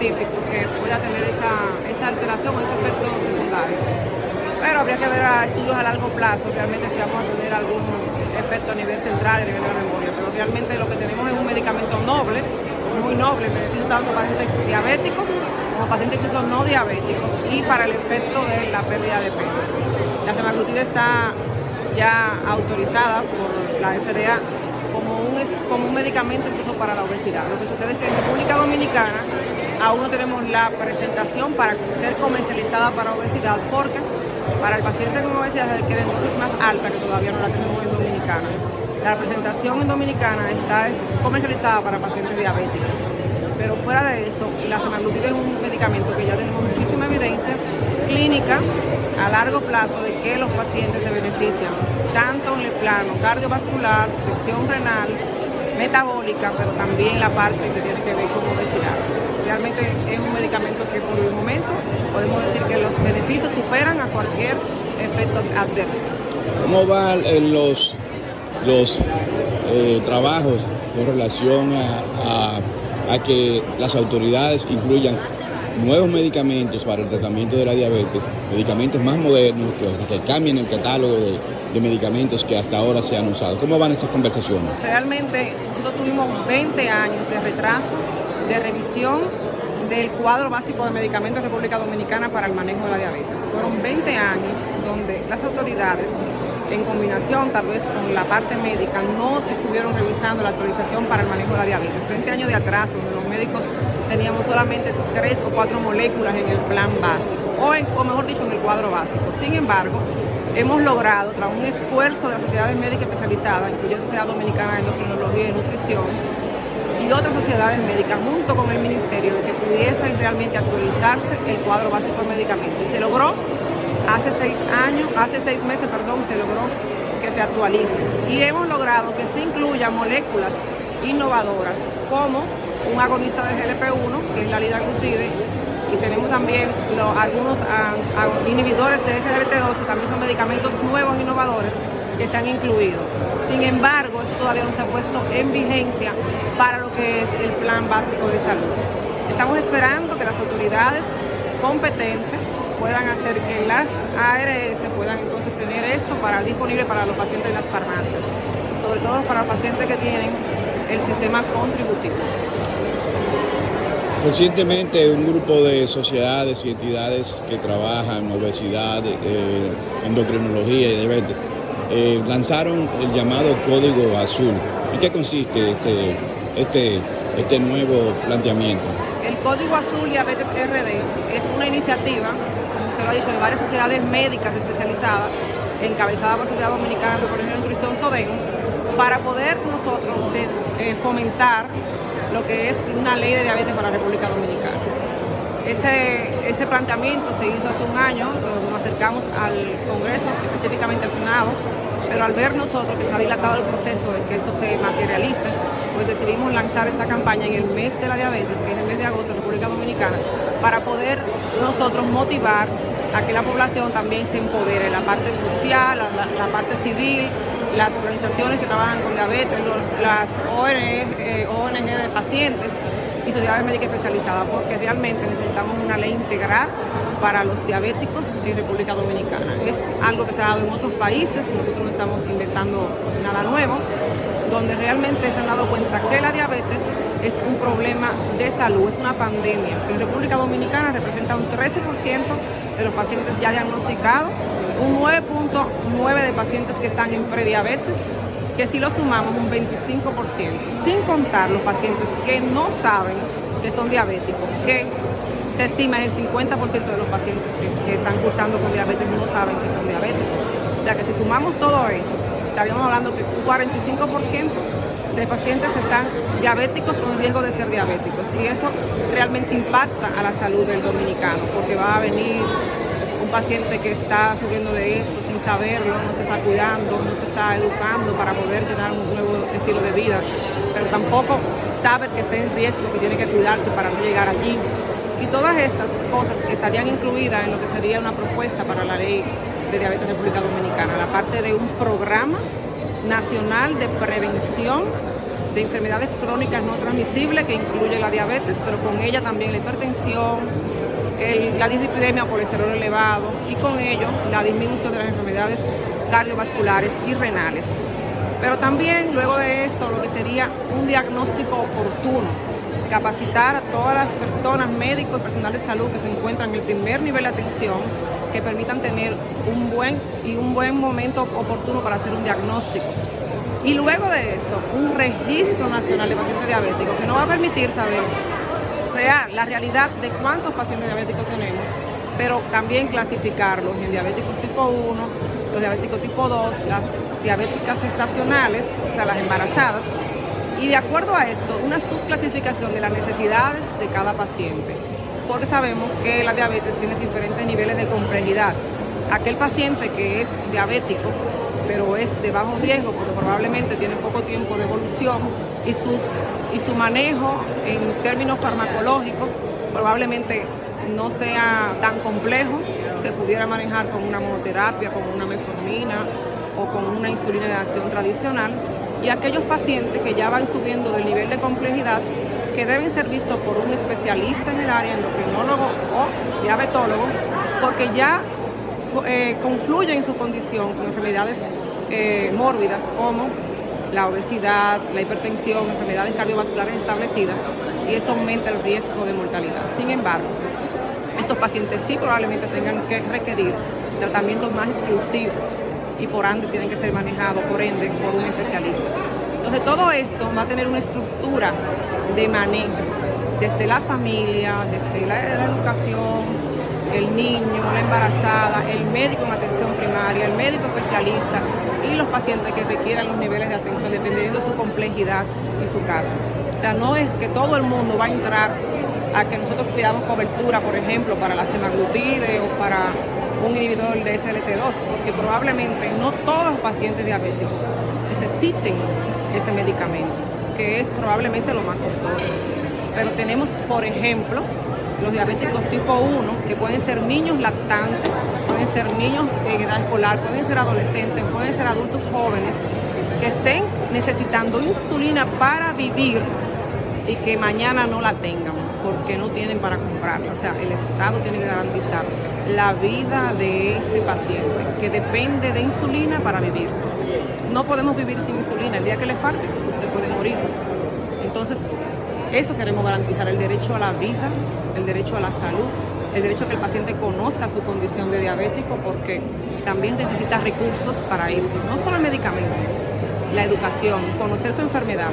científico que pueda tener esta alteración o ese efecto secundario. Pero habría que ver a estudios a largo plazo realmente si vamos a tener algún efecto a nivel central, a nivel de la memoria. Pero realmente lo que tenemos es un medicamento noble, muy noble, beneficio tanto para pacientes diabéticos como pacientes incluso no diabéticos y para el efecto de la pérdida de peso. La semaglutida está ya autorizada por la FDA como un medicamento incluso para la obesidad. Lo que sucede es que en República Dominicana aún no tenemos la presentación para ser comercializada para obesidad, porque para el paciente con obesidad se requiere dosis más alta que todavía no la tenemos en Dominicana. La presentación en Dominicana está comercializada para pacientes diabéticos. Pero fuera de eso, la semaglutida es un medicamento que ya tenemos muchísima evidencia clínica a largo plazo de que los pacientes se benefician, tanto en el plano cardiovascular, presión renal, metabólica, pero también la parte que tiene que ver con obesidad. Realmente es un medicamento que por el momento podemos decir que los beneficios superan a cualquier efecto adverso. ¿Cómo van los trabajos con relación a que las autoridades incluyan nuevos medicamentos para el tratamiento de la diabetes, medicamentos más modernos, que cambien el catálogo de medicamentos que hasta ahora se han usado? ¿Cómo van esas conversaciones? Realmente nosotros tuvimos 20 años de retraso, de revisión del cuadro básico de medicamentos en República Dominicana para el manejo de la diabetes. Fueron 20 años donde las autoridades, en combinación tal vez con la parte médica, no estuvieron revisando la actualización para el manejo de la diabetes. 20 años de atraso, donde los médicos teníamos solamente 3 o 4 moléculas en el plan básico, o mejor dicho, en el cuadro básico. Sin embargo, hemos logrado, tras un esfuerzo de las sociedades médicas especializadas, incluyendo la Sociedad Dominicana de Endocrinología y Nutrición, y otras sociedades médicas, junto con el Ministerio, de que pudiesen realmente actualizarse el cuadro básico de medicamentos. Y se logró hace 6 meses, se logró que se actualice. Y hemos logrado que se incluyan moléculas innovadoras, como un agonista de GLP-1, que es la liraglutide, y tenemos también algunos inhibidores de SGLT2, que también son medicamentos nuevos e innovadores que se han incluido. Sin embargo, eso todavía no se ha puesto en vigencia para lo que es el plan básico de salud. Estamos esperando que las autoridades competentes puedan hacer que las ARS puedan entonces tener esto disponible para los pacientes de las farmacias, sobre todo para los pacientes que tienen el sistema contributivo. Recientemente un grupo de sociedades y entidades que trabajan en obesidad, endocrinología y diabetes lanzaron el llamado Código Azul. ¿En qué consiste este nuevo planteamiento? El Código Azul Diabetes RD es una iniciativa, como se lo ha dicho, de varias sociedades médicas especializadas, encabezadas por la Sociedad Dominicana de Endocrinología y Nutrición, SODEN, para poder nosotros fomentar lo que es una ley de diabetes para la República Dominicana. Ese planteamiento se hizo hace un año, cuando nos acercamos al Congreso, específicamente al Senado, pero al ver nosotros que se ha dilatado el proceso de que esto se materialice, pues decidimos lanzar esta campaña en el mes de la diabetes, que es el mes de agosto en República Dominicana, para poder nosotros motivar a que la población también se empodere, la parte social, la parte civil, las organizaciones que trabajan con diabetes, las ONG de pacientes y sociedades médicas especializadas, porque realmente necesitamos una ley integral para los diabéticos en República Dominicana. Es algo que se ha dado en otros países, nosotros no estamos inventando nada nuevo, donde realmente se han dado cuenta que la diabetes es un problema de salud, es una pandemia, que en República Dominicana representa un 13% de los pacientes ya diagnosticados, un 9.9% de pacientes que están en prediabetes, que si lo sumamos un 25%, sin contar los pacientes que no saben que son diabéticos, que se estima es el 50% de los pacientes que están cursando con diabetes no saben que son diabéticos. O sea que si sumamos todo eso, estaríamos hablando que un 45% de pacientes están diabéticos o en riesgo de ser diabéticos. Y eso realmente impacta a la salud del dominicano, porque va a venir un paciente que está sufriendo de esto sin saberlo, no se está cuidando, no se está educando para poder tener un nuevo estilo de vida, pero tampoco sabe que está en riesgo, que tiene que cuidarse para no llegar allí. Y todas estas cosas estarían incluidas en lo que sería una propuesta para la ley de diabetes en República Dominicana, la parte de un programa nacional de prevención de enfermedades crónicas no transmisibles, que incluye la diabetes, pero con ella también la hipertensión, la dislipidemia o colesterol elevado, y con ello la disminución de las enfermedades cardiovasculares y renales. Pero también luego de esto lo que sería un diagnóstico oportuno, capacitar a todas las personas, médicos y personal de salud que se encuentran en el primer nivel de atención, que permitan tener un buen momento oportuno para hacer un diagnóstico. Y luego de esto, un registro nacional de pacientes diabéticos que nos va a permitir saber la realidad de cuántos pacientes diabéticos tenemos, pero también clasificarlos en diabéticos tipo 1, los diabéticos tipo 2, las diabéticas gestacionales, o sea, las embarazadas, y de acuerdo a esto, una subclasificación de las necesidades de cada paciente, porque sabemos que la diabetes tiene diferentes niveles de complejidad. Aquel paciente que es diabético, pero es de bajo riesgo porque probablemente tiene poco tiempo de evolución y su manejo en términos farmacológicos probablemente no sea tan complejo, se pudiera manejar con una monoterapia, con una metformina o con una insulina de acción tradicional, y aquellos pacientes que ya van subiendo del nivel de complejidad, que deben ser vistos por un especialista en el área, endocrinólogo o diabetólogo, porque ya confluye en su condición con enfermedades mórbidas como la obesidad, la hipertensión, enfermedades cardiovasculares establecidas, y esto aumenta el riesgo de mortalidad. Sin embargo, estos pacientes sí probablemente tengan que requerir tratamientos más exclusivos y por ende tienen que ser manejados por un especialista. Entonces todo esto va a tener una estructura de manejo desde la familia, desde la educación, el niño, la embarazada, el médico en atención primaria, el médico especialista y los pacientes que requieran los niveles de atención dependiendo de su complejidad y su caso. O sea, no es que todo el mundo va a entrar a que nosotros pidamos cobertura, por ejemplo, para la semaglutide o para un inhibidor de SLT2, porque probablemente no todos los pacientes diabéticos necesiten ese medicamento, que es probablemente lo más costoso. Pero tenemos, por ejemplo, los diabéticos tipo 1, que pueden ser niños lactantes, pueden ser niños en edad escolar, pueden ser adolescentes, pueden ser adultos jóvenes, que estén necesitando insulina para vivir y que mañana no la tengan porque no tienen para comprarla. O sea, el Estado tiene que garantizar la vida de ese paciente que depende de insulina para vivir. No podemos vivir sin insulina. El día que le falte, usted puede morir. Entonces, eso queremos garantizar: el derecho a la vida, el derecho a la salud, el derecho a que el paciente conozca su condición de diabético, porque también necesita recursos para eso. No solo el medicamento, la educación, conocer su enfermedad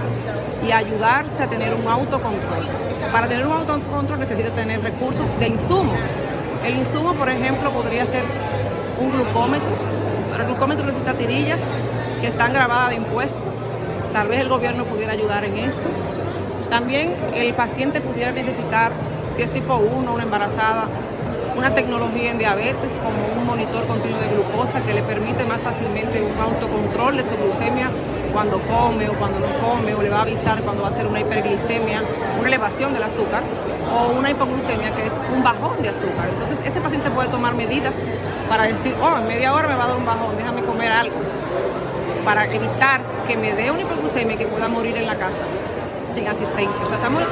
y ayudarse a tener un autocontrol. Para tener un autocontrol necesita tener recursos de insumo. El insumo, por ejemplo, podría ser un glucómetro, pero el glucómetro necesita tirillas que están grabadas de impuestos. Tal vez el gobierno pudiera ayudar en eso. También el paciente pudiera necesitar, si es tipo 1, una embarazada, una tecnología en diabetes como un monitor continuo de glucosa que le permite más fácilmente un autocontrol de su glucemia cuando come o cuando no come, o le va a avisar cuando va a hacer una hiperglicemia, una elevación del azúcar, o una hipoglucemia, que es un bajón de azúcar. Entonces ese paciente puede tomar medidas para decir, oh, en media hora me va a dar un bajón, déjame comer algo, para evitar que me dé una hipoglucemia y que pueda morir en la casa sin asistencia. O sea, estamos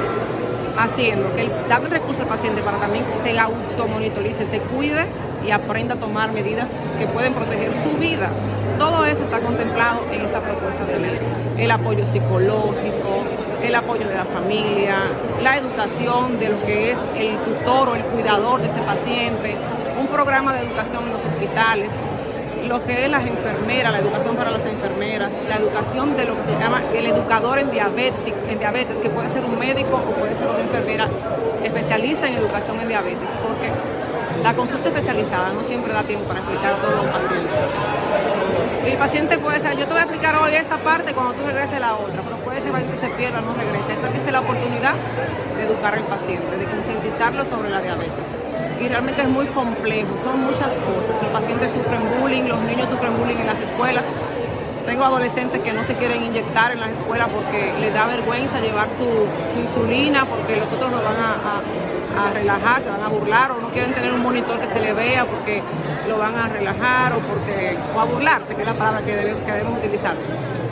haciendo que dando recursos al paciente para también se automonitorice, se cuide y aprenda a tomar medidas que pueden proteger su vida. Todo eso está contemplado en esta propuesta de ley. El apoyo psicológico, el apoyo de la familia, la educación de lo que es el tutor o el cuidador de ese paciente, un programa de educación en los hospitales, lo que es las enfermeras, la educación para las enfermeras, la educación de lo que se llama el educador en diabetes, que puede ser un médico o puede ser una enfermera especialista en educación en diabetes, porque la consulta especializada no siempre da tiempo para explicar a todos los pacientes. El paciente puede ser, yo te voy a explicar hoy esta parte, cuando tú regreses la otra, pero puede ser que se pierda, no regrese. Esta es la oportunidad de educar al paciente, de concientizarlo sobre la diabetes. Y realmente es muy complejo, son muchas cosas. Los pacientes sufren bullying, los niños sufren bullying en las escuelas. Tengo adolescentes que no se quieren inyectar en las escuelas porque les da vergüenza llevar su insulina, porque los otros lo van a relajar, se van a burlar, o no quieren tener un monitor que se le vea porque lo van a relajar o a burlarse, que es la palabra que debemos utilizar.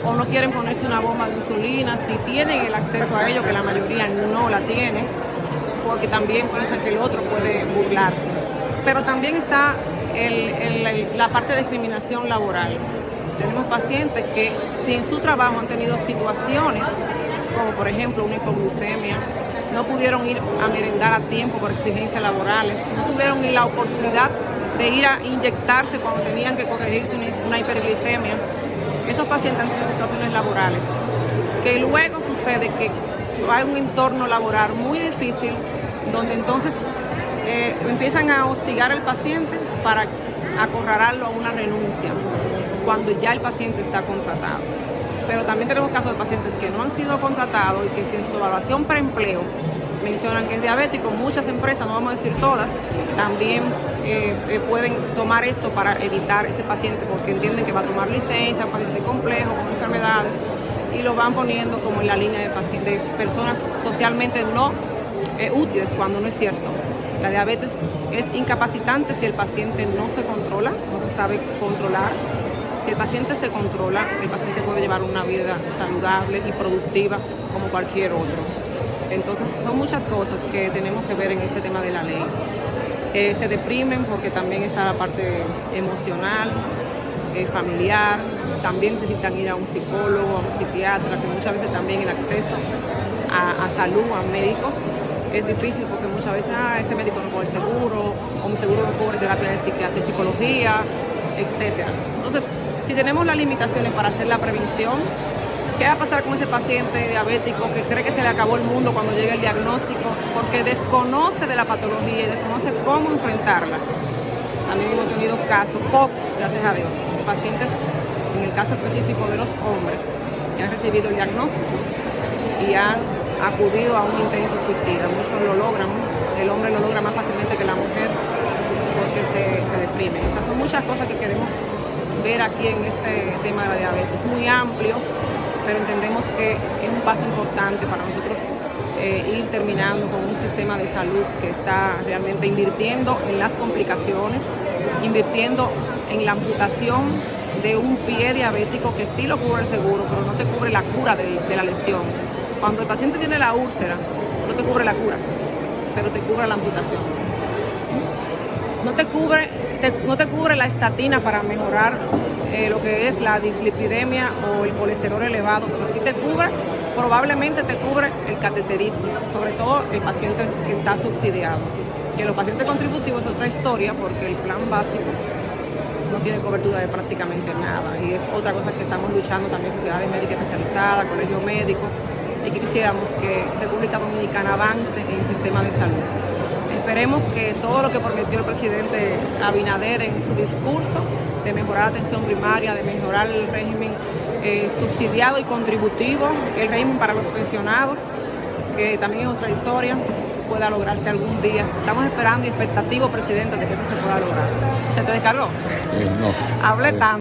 o no quieren ponerse una bomba de insulina, si tienen el acceso a ello, que la mayoría no la tienen, porque también piensan que el otro puede burlarse. Pero también está la parte de discriminación laboral. Tenemos pacientes que si en su trabajo han tenido situaciones, como por ejemplo una hipoglucemia, no pudieron ir a merendar a tiempo por exigencias laborales, no tuvieron ni la oportunidad de ir a inyectarse cuando tenían que corregirse una hiperglicemia. Esos pacientes han tenido situaciones laborales, que luego sucede que hay un entorno laboral muy difícil, donde entonces empiezan a hostigar al paciente para acorralarlo a una renuncia, cuando ya el paciente está contratado. Pero también tenemos casos de pacientes que no han sido contratados y que si en su evaluación preempleo mencionan que es diabético, muchas empresas, no vamos a decir todas, también pueden tomar esto para evitar ese paciente, porque entienden que va a tomar licencia, un paciente complejo, con enfermedades, y lo van poniendo como en la línea de personas socialmente no útiles, cuando no es cierto. La diabetes es incapacitante si el paciente no se controla, no se sabe controlar. Si el paciente se controla, el paciente puede llevar una vida saludable y productiva como cualquier otro. Entonces son muchas cosas que tenemos que ver en este tema de la ley. Se deprimen porque también está la parte emocional, familiar, también necesitan ir a un psicólogo, a un psiquiatra, que muchas veces también el acceso a salud, a médicos, es difícil porque muchas veces ese médico no cubre el seguro, o mi seguro no cubre terapia de psicología, etc. Entonces, si tenemos las limitaciones para hacer la prevención, ¿qué va a pasar con ese paciente diabético que cree que se le acabó el mundo cuando llega el diagnóstico? Porque desconoce de la patología y desconoce cómo enfrentarla. También hemos tenido casos, pocos, gracias a Dios, de pacientes, en el caso específico de los hombres, que han recibido el diagnóstico y han acudido a un intento suicida. Muchos lo logran, el hombre lo logra más fácilmente que la mujer porque se deprime. O sea, son muchas cosas que queremos ver aquí en este tema de la diabetes. Es muy amplio, pero entendemos que es un paso importante para nosotros ir terminando con un sistema de salud que está realmente invirtiendo en las complicaciones, invirtiendo en la amputación de un pie diabético que sí lo cubre el seguro, pero no te cubre la cura de la lesión. Cuando el paciente tiene la úlcera, no te cubre la cura, pero te cubre la amputación. No te cubre la estatina para mejorar lo que es la dislipidemia o el colesterol elevado, pero sí te cubre, probablemente te cubre el cateterismo, sobre todo el paciente que está subsidiado. Que los pacientes contributivos es otra historia, porque el plan básico no tiene cobertura de prácticamente nada, y es otra cosa que estamos luchando también, sociedades médicas especializadas, colegios médicos, y que quisiéramos que República Dominicana avance en el sistema de salud. Esperemos que todo lo que prometió el presidente Abinader en su discurso de mejorar la atención primaria, de mejorar el régimen subsidiado y contributivo, el régimen para los pensionados, que también es otra historia, pueda lograrse algún día. Estamos esperando y expectativos, presidente, de que eso se pueda lograr. ¿Se te descargó? No. Hablé tanto.